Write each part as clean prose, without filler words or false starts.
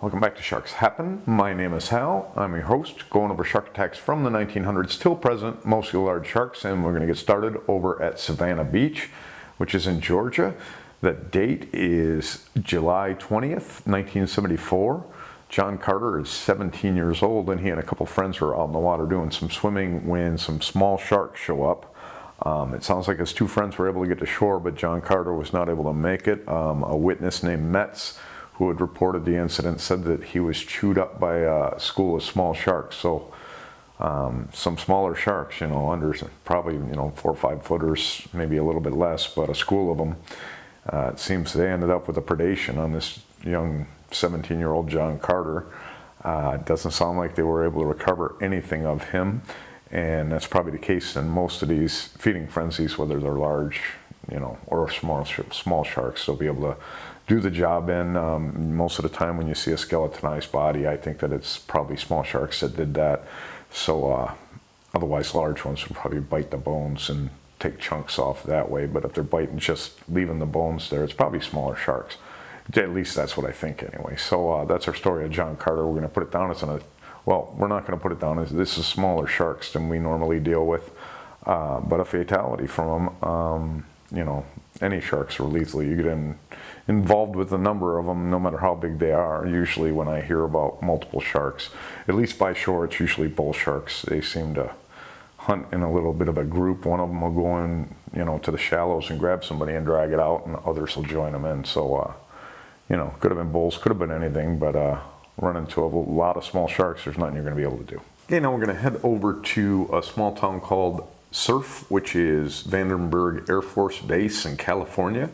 Welcome back to Sharks Happen. My name is Howe. I'm your host, going over shark attacks from the 1900s till present, mostly large sharks, and we're going to get started over at Savannah Beach, which is in Georgia. The date is July 20th, 1974. John Carter is 17 years old, and he and a couple friends are out in the water doing some swimming when some small sharks show up. It sounds like his two friends were able to get to shore, but John Carter was not able to make it. A witness named Metz, who had reported the incident, said that he was chewed up by a school of small sharks. So some smaller sharks, under probably 4 or 5 footers, maybe a little bit less, but a school of them. It seems they ended up with a predation on this young 17-year-old John Carter. It doesn't sound like they were able to recover anything of him, and that's probably the case in most of these feeding frenzies, whether they're large, or small sharks. They'll be able to do the job in. Most of the time when you see a skeletonized body, I think that it's probably small sharks that did that. So otherwise large ones would probably bite the bones and take chunks off that way. But if they're biting, just leaving the bones there, it's probably smaller sharks. At least that's what I think anyway. So that's our story of John Carter. We're going to put it down as we're not going to put it down as this is smaller sharks than we normally deal with. But a fatality from them. Any sharks are lethal. You get involved with a number of them, no matter how big they are. Usually when I hear about multiple sharks, at least by shore, it's usually bull sharks. They seem to hunt in a little bit of a group. One of them will go in, to the shallows and grab somebody and drag it out, and others will join them in. So, could have been bulls, could have been anything, but run into a lot of small sharks, there's nothing you're going to be able to do. Okay, now we're going to head over to a small town called Surf, which is Vandenberg Air Force Base in California.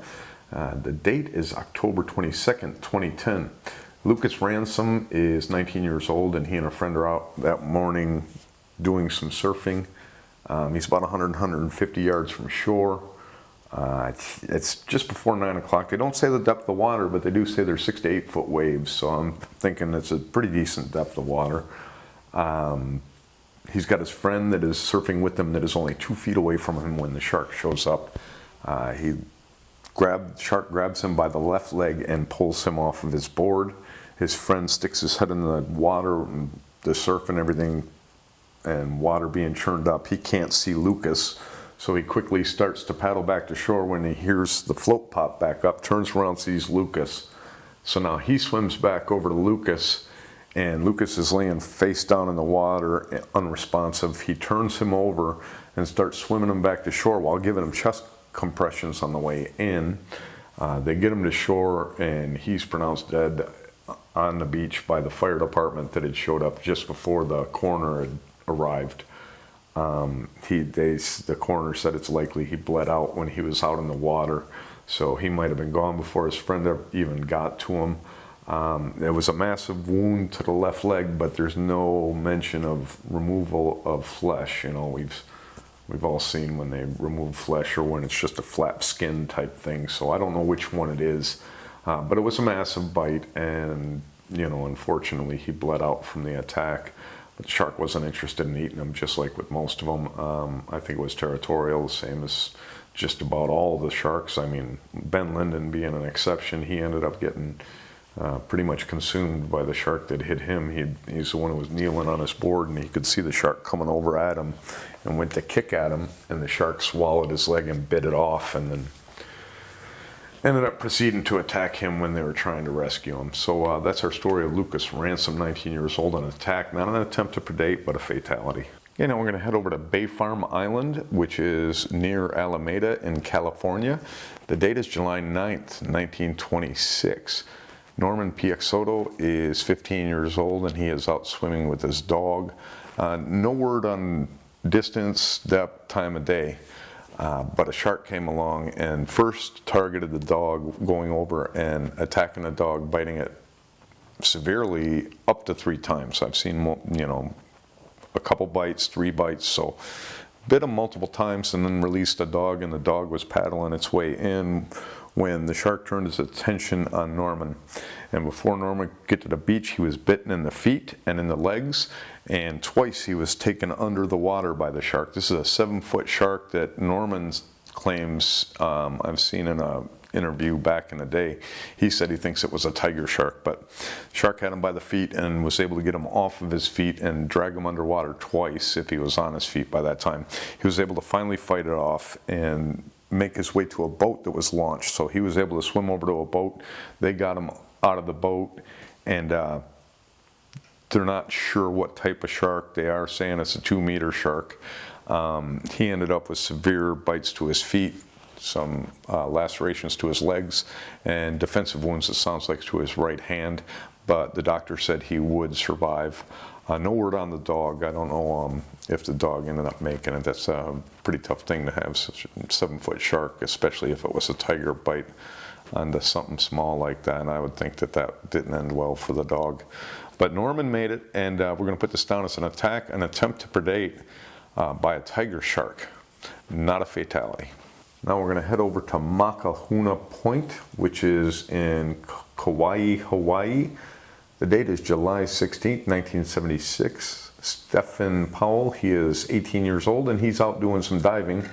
The date is October 22nd, 2010. Lucas Ransom is 19 years old, and he and a friend are out that morning doing some surfing. He's about 150 yards from shore. It's just before 9 o'clock. They don't say the depth of the water, but they do say there's 6 to 8 foot waves, so I'm thinking it's a pretty decent depth of water. He's got his friend that is surfing with him that is only 2 feet away from him when the shark shows up. The shark grabs him by the left leg and pulls him off of his board. His friend sticks his head in the water, and the surf and everything, and water being churned up. He can't see Lucas, so he quickly starts to paddle back to shore when he hears the float pop back up, turns around, sees Lucas. So now he swims back over to Lucas, and Lucas is laying face down in the water, unresponsive. He turns him over and starts swimming him back to shore while giving him chest compressions on the way in. They get him to shore, and he's pronounced dead on the beach by the fire department that had showed up just before the coroner had arrived. The coroner said it's likely he bled out when he was out in the water, so he might have been gone before his friend even got to him. There was a massive wound to the left leg, but there's no mention of removal of flesh. We've all seen when they remove flesh or when it's just a flat skin type thing, so I don't know which one it is. But it was a massive bite, and unfortunately he bled out from the attack. The shark wasn't interested in eating him, just like with most of them. I think it was territorial, the same as just about all the sharks. I mean, Ben Linden being an exception, he ended up getting pretty much consumed by the shark that hit him. He's the one who was kneeling on his board, and he could see the shark coming over at him and went to kick at him, and the shark swallowed his leg and bit it off, and then ended up proceeding to attack him when they were trying to rescue him. So that's our story of Lucas Ransom, 19 years old, an attack, not an attempt to predate, but a fatality. Okay, now we're going to head over to Bay Farm Island, which is near Alameda in California. The date is July 9th, 1926. Norman Piexotto is 15 years old, and he is out swimming with his dog. No word on distance, depth, time of day. But a shark came along and first targeted the dog, going over and attacking the dog, biting it severely up to 3 times. I've seen, a couple bites, 3 bites, so bit him multiple times and then released the dog, and the dog was paddling its way in when the shark turned his attention on Norman. And before Norman could get to the beach, he was bitten in the feet and in the legs, and twice he was taken under the water by the shark. This is a 7-foot shark that Norman claims I've seen in a interview back in the day, he said he thinks it was a tiger shark, but shark had him by the feet and was able to get him off of his feet and drag him underwater twice if he was on his feet by that time. He was able to finally fight it off and make his way to a boat that was launched. So he was able to swim over to a boat. They got him out of the boat, and they're not sure what type of shark. They are saying it's a 2-meter shark. He ended up with severe bites to his feet, some lacerations to his legs, and defensive wounds, it sounds like, to his right hand, but the doctor said he would survive. No word on the dog. I don't know if the dog ended up making it. That's a pretty tough thing to have, such a 7-foot shark, especially if it was a tiger bite onto something small like that, and I would think that that didn't end well for the dog. But Norman made it, and we're going to put this down as an attempt to predate by a tiger shark, not a fatality. Now we're going to head over to Makahuna Point, which is in Kauai, Hawaii. The date is July 16th, 1976. Stephen Powell, he is 18 years old, and he's out doing some diving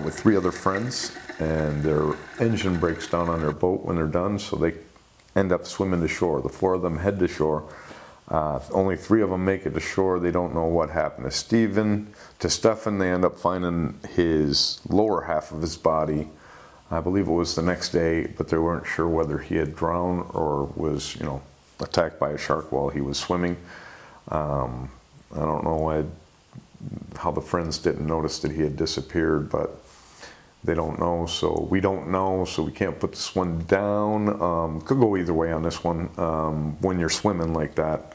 with 3 other friends, and their engine breaks down on their boat when they're done, so they end up swimming to shore. The 4 of them head to shore. Only 3 of them make it to shore. They don't know what happened to Stephen. They end up finding his lower half of his body. I believe it was the next day, but they weren't sure whether he had drowned or was, attacked by a shark while he was swimming. I don't know how the friends didn't notice that he had disappeared, but they don't know, so we don't know, so we can't put this one down. Could go either way on this one. When you're swimming like that,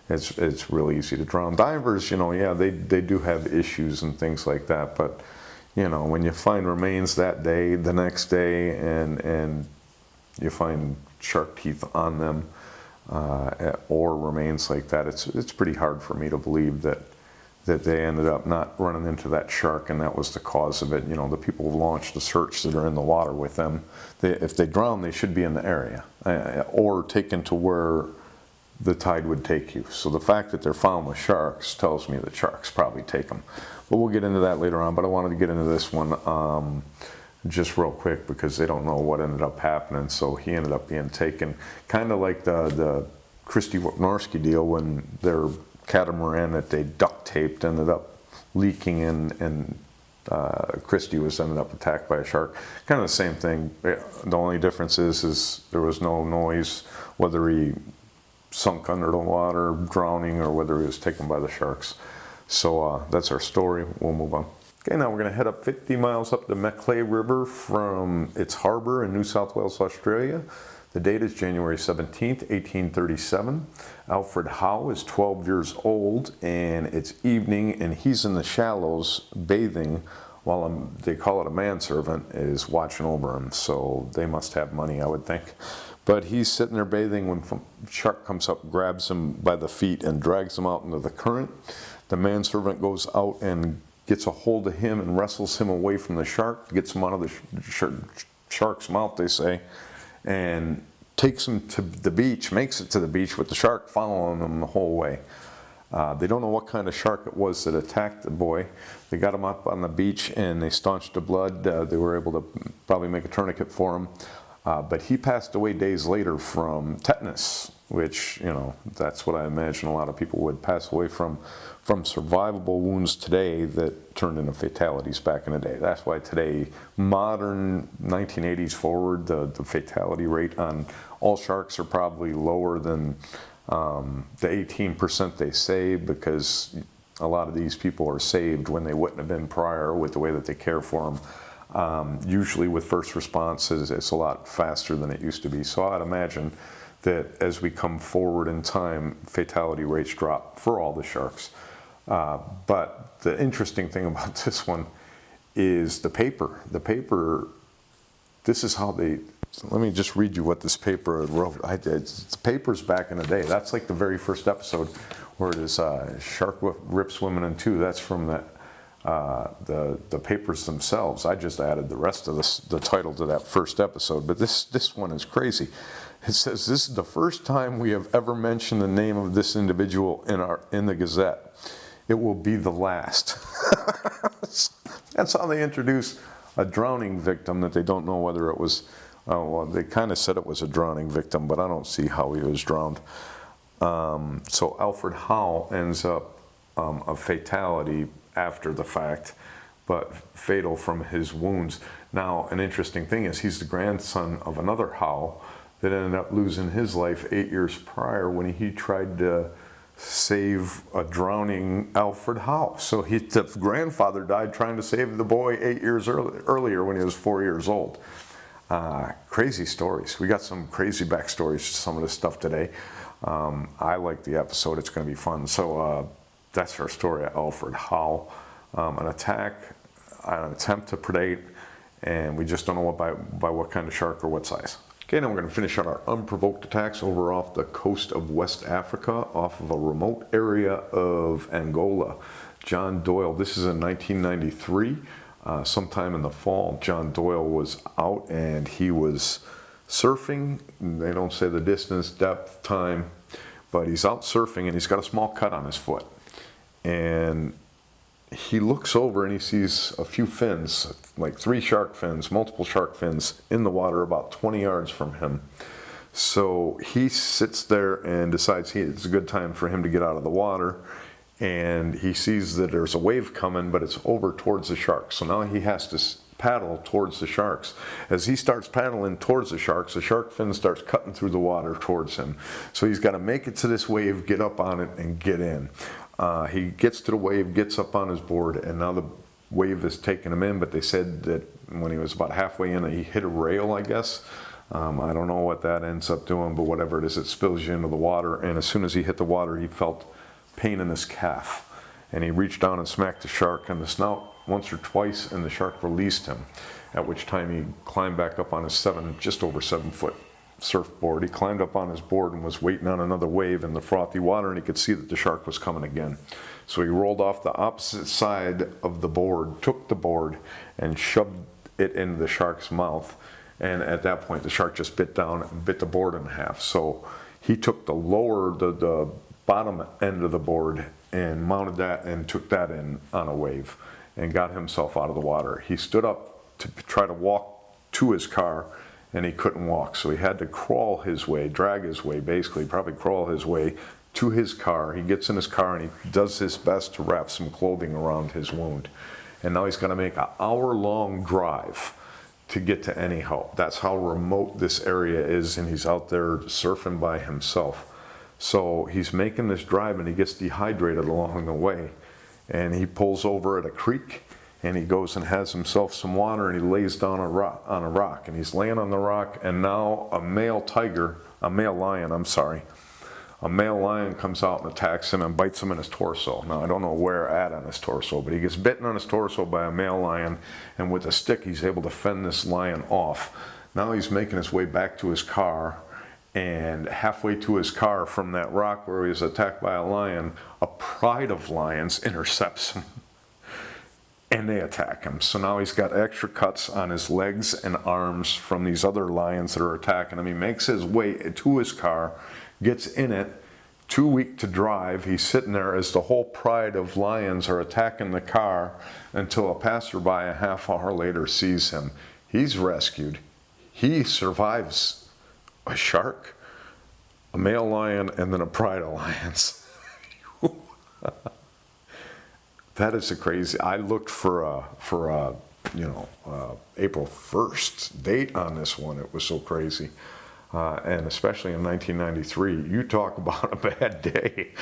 it's really easy to drown. Divers, yeah, they do have issues and things like that, but when you find remains that day, the next day, and you find shark teeth on them, or remains like that, it's pretty hard for me to believe that they ended up not running into that shark and that was the cause of it. The people who launched the search that are in the water with them, if they drown, they should be in the area or taken to where the tide would take you. So the fact that they're found with sharks tells me that sharks probably take them. But we'll get into that later on, but I wanted to get into this one just real quick because they don't know what ended up happening. So he ended up being taken, kind of like the Christy Wapnorski deal when their catamaran that they duct taped ended up leaking and Christy ended up attacked by a shark. Kind of the same thing. The only difference is there was no noise whether he sunk under the water, drowning, or whether he was taken by the sharks. So that's our story. We'll move on. Okay, now we're going to head up 50 miles up the Macleay River from its harbor in New South Wales, Australia. The date is January 17th, 1837. Alfred Howe is 12 years old, and it's evening, and he's in the shallows bathing while they call it a manservant is watching over him. So they must have money, I would think. But he's sitting there bathing when a shark comes up, grabs him by the feet, and drags him out into the current. The manservant goes out and gets a hold of him and wrestles him away from the shark, gets him out of the shark's mouth, they say, and takes him to the beach, makes it to the beach with the shark following him the whole way. They don't know what kind of shark it was that attacked the boy. They got him up on the beach and they staunched the blood. They were able to probably make a tourniquet for him. But he passed away days later from tetanus, which, that's what I imagine a lot of people would pass away from survivable wounds today that turned into fatalities back in the day. That's why today, modern 1980s forward, the fatality rate on all sharks are probably lower than the 18% they save, because a lot of these people are saved when they wouldn't have been prior with the way that they care for them. Usually with first responses, it's a lot faster than it used to be. So I'd imagine that as we come forward in time, fatality rates drop for all the sharks. But the interesting thing about this one is the paper. The paper, this is how let me just read you what this paper wrote. It's papers back in the day. That's like the very first episode where it is Shark Rips Women in Two. That's from the papers themselves. I just added the rest of the title to that first episode, but this one is crazy. It says, "This is the first time we have ever mentioned the name of this individual in the Gazette. It will be the last." That's how they introduce a drowning victim that they don't know whether it was Well, they kind of said it was a drowning victim, but I don't see how he was drowned. So Alfred Howe ends up a fatality after the fact, but fatal from his wounds. Now, an interesting thing is he's the grandson of another Howe that ended up losing his life 8 years prior when he tried to save a drowning Alfred Howe. So the grandfather died trying to save the boy 8 years earlier when he was 4 years old. Crazy stories. We got some crazy backstories to some of this stuff today. I like the episode. It's going to be fun. So that's our story of Alfred Howe. An attack, an attempt to predate, and we just don't know by what kind of shark or what size. Okay, now we're going to finish on our unprovoked attacks over off the coast of West Africa, off of a remote area of Angola. John Doyle, this is in 1993. Sometime in the fall, John Doyle was out and he was surfing. They don't say the distance, depth, time, but he's out surfing and he's got a small cut on his foot. And he looks over and he sees a few fins, like 3 shark fins, multiple shark fins in the water about 20 yards from him. So he sits there and decides it's a good time for him to get out of the water. And he sees that there's a wave coming, but it's over towards the sharks. So now he has to paddle towards the sharks. As he starts paddling towards the shark fin starts cutting through the water towards him. So he's got to make it to this wave, get up on it, and get in. He gets to the wave, gets up on his board, and now the wave is taking him in, but they said that when he was about halfway in, he hit a rail, I guess. I don't know what that ends up doing, but whatever it is, it spills you into the water, and as soon as he hit the water, he felt pain in his calf. And he reached down and smacked the shark in the snout once or twice, and the shark released him, at which time he climbed back up on his just over 7 foot surfboard. He climbed up on his board and was waiting on another wave in the frothy water, and he could see that the shark was coming again. So he rolled off the opposite side of the board, took the board, and shoved it into the shark's mouth. And at that point, the shark just bit down and bit the board in half. So he took the bottom end of the board and mounted that and took that in on a wave and got himself out of the water. He stood up to try to walk to his car, and he couldn't walk, so he had to crawl his way, drag his way, basically, probably crawl his way to his car. He gets in his car and he does his best to wrap some clothing around his wound. And now he's going to make an hour-long drive to get to anyhow. That's how remote this area is, and he's out there surfing by himself. So he's making this drive and he gets dehydrated along the way. And he pulls over at a creek, and he goes and has himself some water, and he lays down on a rock, and he's laying on the rock, and now a male lion comes out and attacks him and bites him in his torso. Now I don't know where at on his torso, but he gets bitten on his torso by a male lion, and with a stick he's able to fend this lion off. Now he's making his way back to his car, and halfway to his car from that rock where he was attacked by a lion, a pride of lions intercepts him. And they attack him. So now he's got extra cuts on his legs and arms from these other lions that are attacking him. He makes his way to his car, gets in it, too weak to drive. He's sitting there as the whole pride of lions are attacking the car until a passerby a half hour later sees him. He's rescued. He survives a shark, a male lion, and then a pride of lions. That is a crazy. I looked for a April 1st date on this one. It was so crazy, and especially in 1993. You talk about a bad day.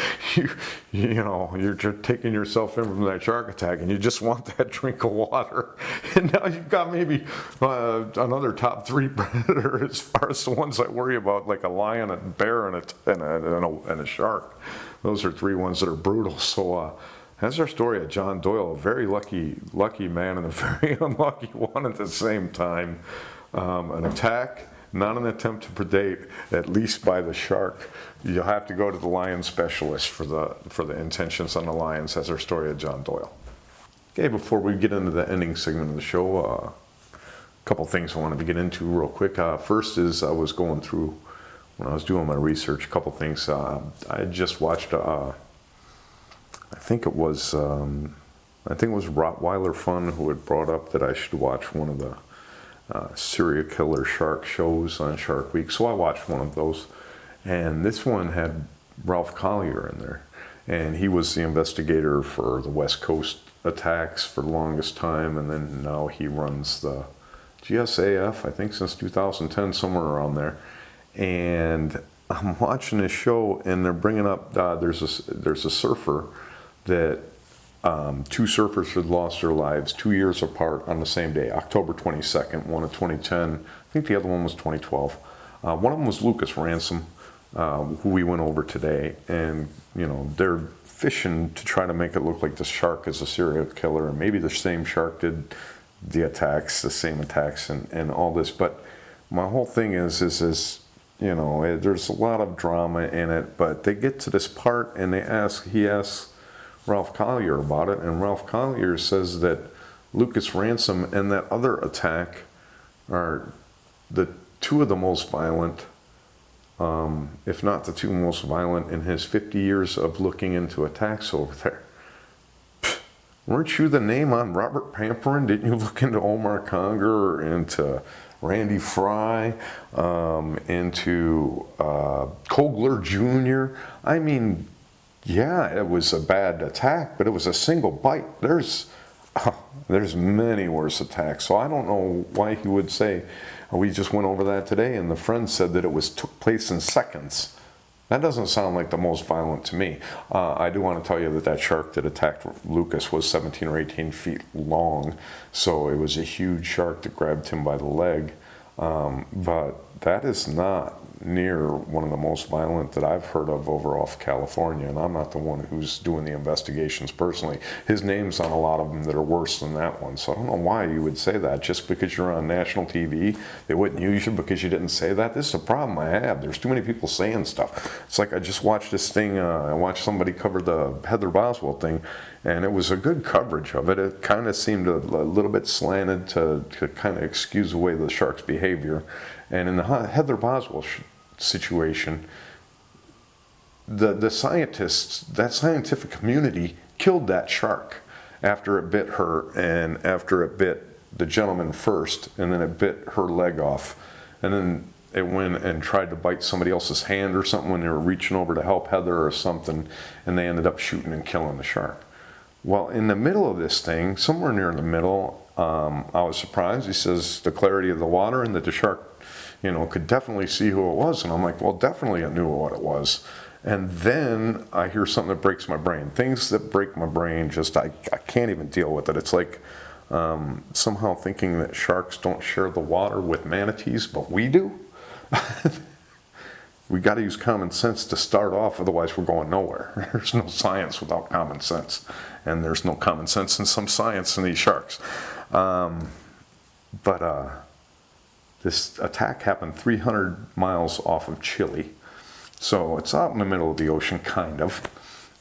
You're taking yourself in from that shark attack, and you just want that drink of water. And now you've got maybe another top 3 predator as far as the ones I worry about, like a lion, a bear, and a shark. Those are 3 ones that are brutal. So. That's our story of John Doyle, a very lucky man and a very unlucky one at the same time. An attack, not an attempt to predate, at least by the shark. You'll have to go to the lion specialist for the intentions on the lions. That's our story of John Doyle. Okay, before we get into the ending segment of the show, a couple things I wanted to get into real quick. First is I was going through, when I was doing my research, a couple things. I had just watched I think it was Rottweiler Fun who had brought up that I should watch one of the serial killer shark shows on Shark Week, so I watched one of those. And this one had Ralph Collier in there. And he was the investigator for the West Coast attacks for the longest time, and then now he runs the GSAF, I think since 2010, somewhere around there. And I'm watching this show, and they're bringing up, there's a surfer that, two surfers had lost their lives 2 years apart on the same day, October 22nd, one in 2010, I think the other one was 2012. One of them was Lucas Ransom, who we went over today, and they're fishing to try to make it look like the shark is a serial killer, and maybe the same shark did the same attacks and all this. But my whole thing is there's a lot of drama in it, but they get to this part and he asks Ralph Collier about it, and Ralph Collier says that Lucas Ransom and that other attack are the two of the most violent, if not the two most violent in his 50 years of looking into attacks over there. Pfft, weren't you the name on Robert Pamperin? Didn't you look into Omar Conger, into Randy Fry, into Kogler Jr.? I mean, yeah, it was a bad attack, but it was a single bite. There's many worse attacks, so I don't know why he would say, we just went over that today, and the friend said that it took place in seconds. That doesn't sound like the most violent to me. I do want to tell you that shark that attacked Lucas was 17 or 18 feet long, so it was a huge shark that grabbed him by the leg. But that is not near one of the most violent that I've heard of over off California, and I'm not the one who's doing the investigations personally. His name's on a lot of them that are worse than that one, so I don't know why you would say that. Just because you're on national TV, they wouldn't use you because you didn't say that? This is a problem I have. There's too many people saying stuff. It's like I just watched this thing, I watched somebody cover the Heather Boswell thing, and it was a good coverage of it. It kind of seemed a little bit slanted to kind of excuse away the shark's behavior. And in the Heather Boswell situation, the scientists, that scientific community, killed that shark after it bit her, and after it bit the gentleman first, and then it bit her leg off, and then it went and tried to bite somebody else's hand or something when they were reaching over to help Heather or something, and they ended up shooting and killing the shark. Well, in the middle of this thing, somewhere near the middle, I was surprised. He says the clarity of the water and that the shark could definitely see who it was. And I'm like, well, definitely I knew what it was. And then I hear something that breaks my brain. Things that break my brain, I can't even deal with it. It's like somehow thinking that sharks don't share the water with manatees, but we do. We got to use common sense to start off, otherwise we're going nowhere. There's no science without common sense. And there's no common sense and some science in these sharks. This attack happened 300 miles off of Chile. So it's out in the middle of the ocean, kind of.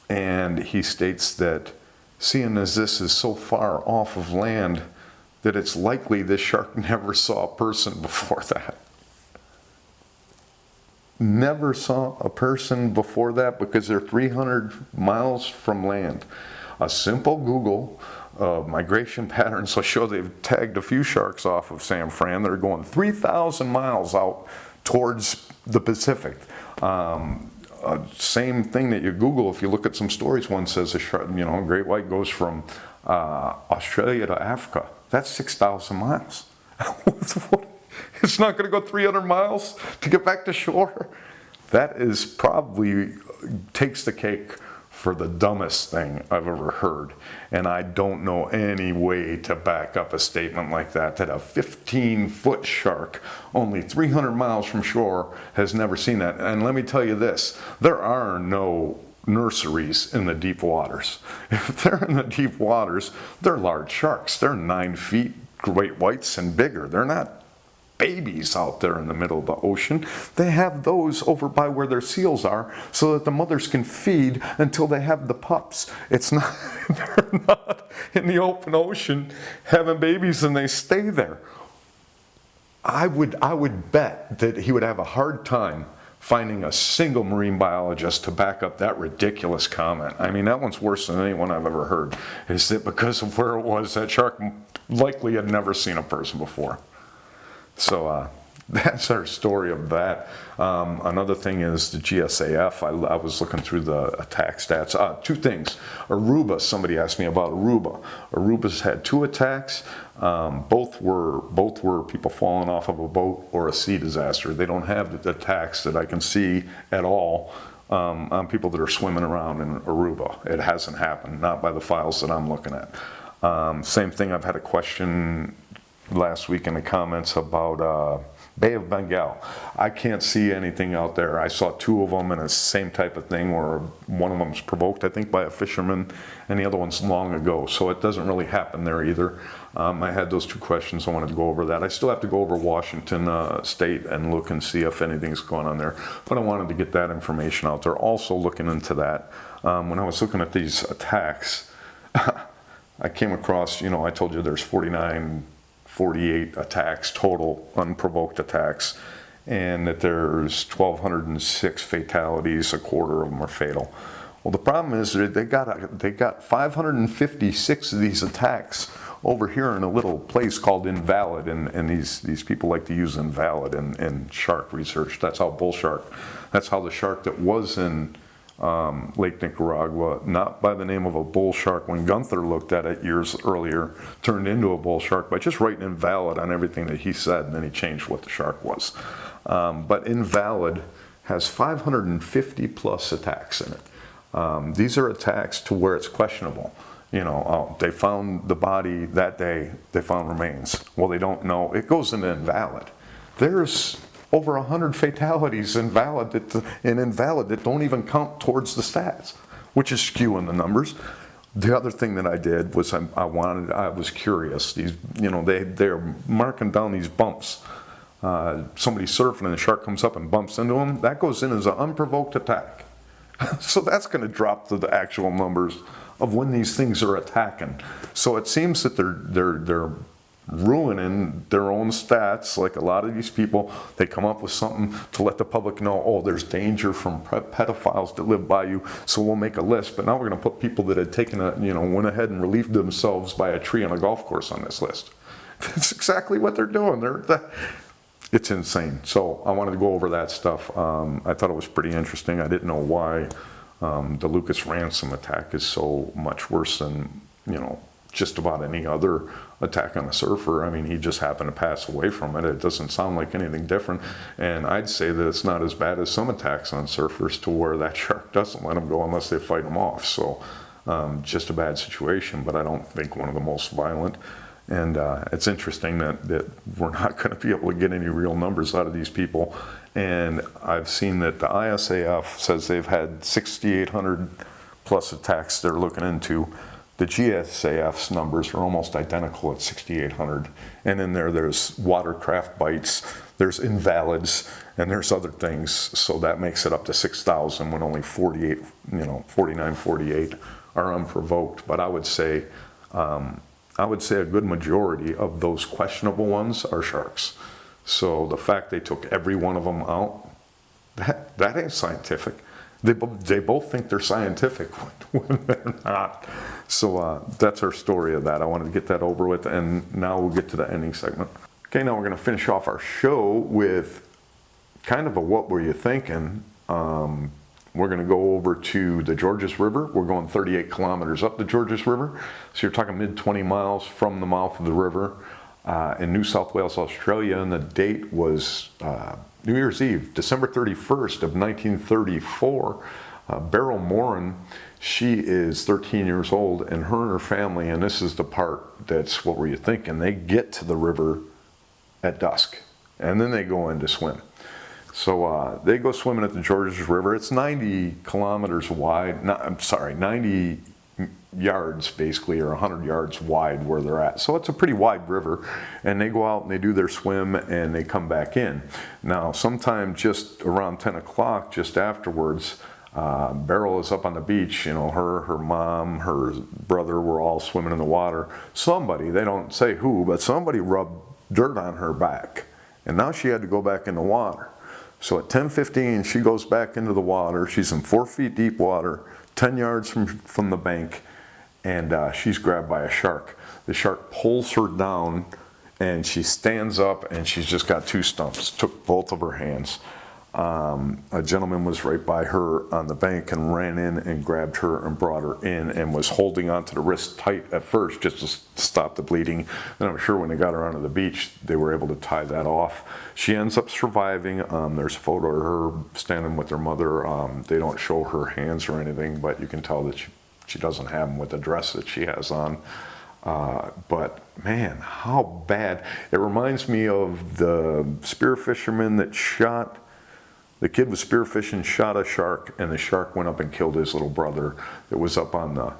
And he states that seeing as this is so far off of land, that it's likely this shark never saw a person before that. Never saw a person before that because they're 300 miles from land. A simple Google migration patterns will show they've tagged a few sharks off of San Fran that are going 3,000 miles out towards the Pacific. Same thing that you Google, if you look at some stories, one says a shark, great white goes from Australia to Africa. That's 6,000 miles. It's not going to go 300 miles to get back to shore. That is probably takes the cake for the dumbest thing I've ever heard. And I don't know any way to back up a statement like that a 15-foot shark only 300 miles from shore has never seen that. And let me tell you this, there are no nurseries in the deep waters. If they're in the deep waters, they're large sharks. They're 9 feet great whites and bigger. They're not babies out there in the middle of the ocean. They have those over by where their seals are so that the mothers can feed until they have the pups. It's not, they're not in the open ocean having babies and they stay there. I would bet that he would have a hard time finding a single marine biologist to back up that ridiculous comment. I mean, that one's worse than anyone I've ever heard. Is that because of where it was, that shark likely had never seen a person before. So that's our story of that. Another thing is the GSAF. I was looking through the attack stats. Two things. Aruba, somebody asked me about Aruba. Aruba's had 2 attacks. Both were people falling off of a boat or a sea disaster. They don't have the attacks that I can see at all on people that are swimming around in Aruba. It hasn't happened, not by the files that I'm looking at. Same thing, I've had a question last week in the comments about Bay of Bengal. I can't see anything out there. I saw 2 of them, and it's the same type of thing where one of them was provoked, I think, by a fisherman, and the other one's long ago. So it doesn't really happen there either. I had those 2 questions. I wanted to go over that. I still have to go over Washington State and look and see if anything's going on there. But I wanted to get that information out there. Also looking into that, when I was looking at these attacks, I came across, I told you there's 48 attacks, total unprovoked attacks, and that there's 1,206 fatalities, a quarter of them are fatal. Well, the problem is they got 556 of these attacks over here in a little place called Invalid, and these people like to use Invalid in shark research. That's how bull shark, that's how the shark that was in Lake Nicaragua, not by the name of a bull shark when Gunther looked at it years earlier, turned into a bull shark by just writing Invalid on everything that he said, and then he changed what the shark was. But Invalid has 550 plus attacks in it. These are attacks to where it's questionable. They found the body that day, they found remains. Well, they don't know. It goes into Invalid. There's over 100 fatalities invalid that don't even count towards the stats, which is skewing the numbers. The other thing that I did was I was curious. They're marking down these bumps. Somebody's surfing and the shark comes up and bumps into them. That goes in as an unprovoked attack. So that's going to drop to the actual numbers of when these things are attacking. So it seems that they're ruining their own stats. Like a lot of these people, they come up with something to let the public know, oh, there's danger from pedophiles that live by you, so we'll make a list. But now we're going to put people that had taken went ahead and relieved themselves by a tree on a golf course on this list. That's exactly what they're doing. It's insane. So I wanted to go over that stuff. I thought it was pretty interesting. I didn't know why the Lucas Ransom attack is so much worse than just about any other attack on a surfer. I mean, he just happened to pass away from it. It doesn't sound like anything different. And I'd say that it's not as bad as some attacks on surfers to where that shark doesn't let them go unless they fight them off. So just a bad situation, but I don't think one of the most violent. And it's interesting that we're not going to be able to get any real numbers out of these people. And I've seen that the ISAF says they've had 6,800 plus attacks they're looking into. The GSAF's numbers are almost identical at 6,800. And in there's watercraft bites, there's invalids, and there's other things. So that makes it up to 6,000 when only 48, 49, 48 are unprovoked. But I would say a good majority of those questionable ones are sharks. So the fact they took every one of them out, that ain't scientific. They both think they're scientific when they're not. So that's our story of that. I wanted to get that over with, and now we'll get to the ending segment. Okay, now we're going to finish off our show with kind of a what were you thinking. We're going to go over to the Georges River. We're going 38 kilometers up the Georges River. So you're talking mid-20 miles from the mouth of the river in New South Wales, Australia. And the date was New Year's Eve, December 31st of 1934. Beryl Morrin, she is 13 years old, and her family, and this is the part that's what were you thinking, they get to the river at dusk, and then they go in to swim. So they go swimming at the Georges River. It's 90 kilometers wide, 90 yards basically, or 100 yards wide where they're at. So it's a pretty wide river, and they go out and they do their swim and they come back in. Now sometime just around 10 o'clock, just afterwards, Beryl is up on the beach. Her mom, her brother were all swimming in the water. Somebody, they don't say who, but somebody rubbed dirt on her back, and now she had to go back in the water. So at 10:15, she goes back into the water. She's in 4 feet deep water, 10 yards from the bank, and she's grabbed by a shark. The shark pulls her down and she stands up and she's just got two stumps, took both of her hands. A gentleman was right by her on the bank and ran in and grabbed her and brought her in and was holding onto the wrist tight at first just to stop the bleeding. And I'm sure when they got her onto the beach, they were able to tie that off. She ends up surviving. There's a photo of her standing with her mother. They don't show her hands or anything, but you can tell that she doesn't have them with the dress that she has on. But man, how bad. It reminds me of the spear fisherman that shot. The kid was spearfishing, shot a shark, and the shark went up and killed his little brother that was up on the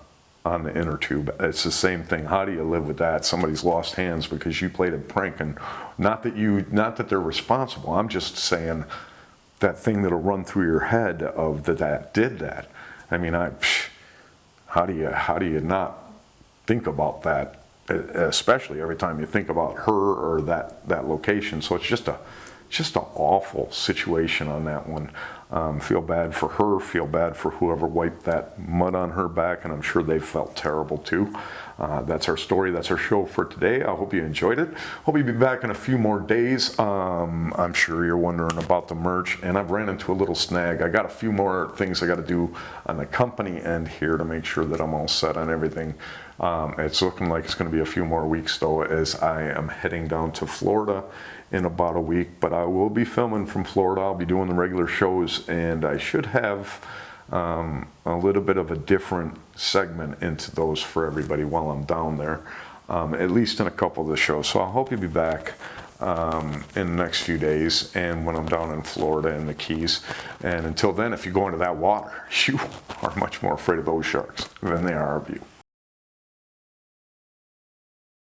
inner tube. It's the same thing. How do you live with that? Somebody's lost hands because you played a prank, and not that they're responsible. I'm just saying that thing that'll run through your head of that did that. I mean, how do you not think about that? Especially every time you think about her or that location. So it's just an awful situation on that one. Feel bad for her, feel bad for whoever wiped that mud on her back, and I'm sure they felt terrible too. That's our story, that's our show for today. I hope you enjoyed it. Hope you'll be back in a few more days. I'm sure you're wondering about the merch, and I've ran into a little snag. I got a few more things I got to do on the company end here to make sure that I'm all set on everything. It's looking like it's going to be a few more weeks though, as I am heading down to Florida in about a week, but I will be filming from Florida. I'll be doing the regular shows, and I should have a little bit of a different segment into those for everybody while I'm down there, at least in a couple of the shows. So I hope you'll be back in the next few days, and when I'm down in Florida and the Keys. And until then, if you go into that water, you are much more afraid of those sharks than they are of you.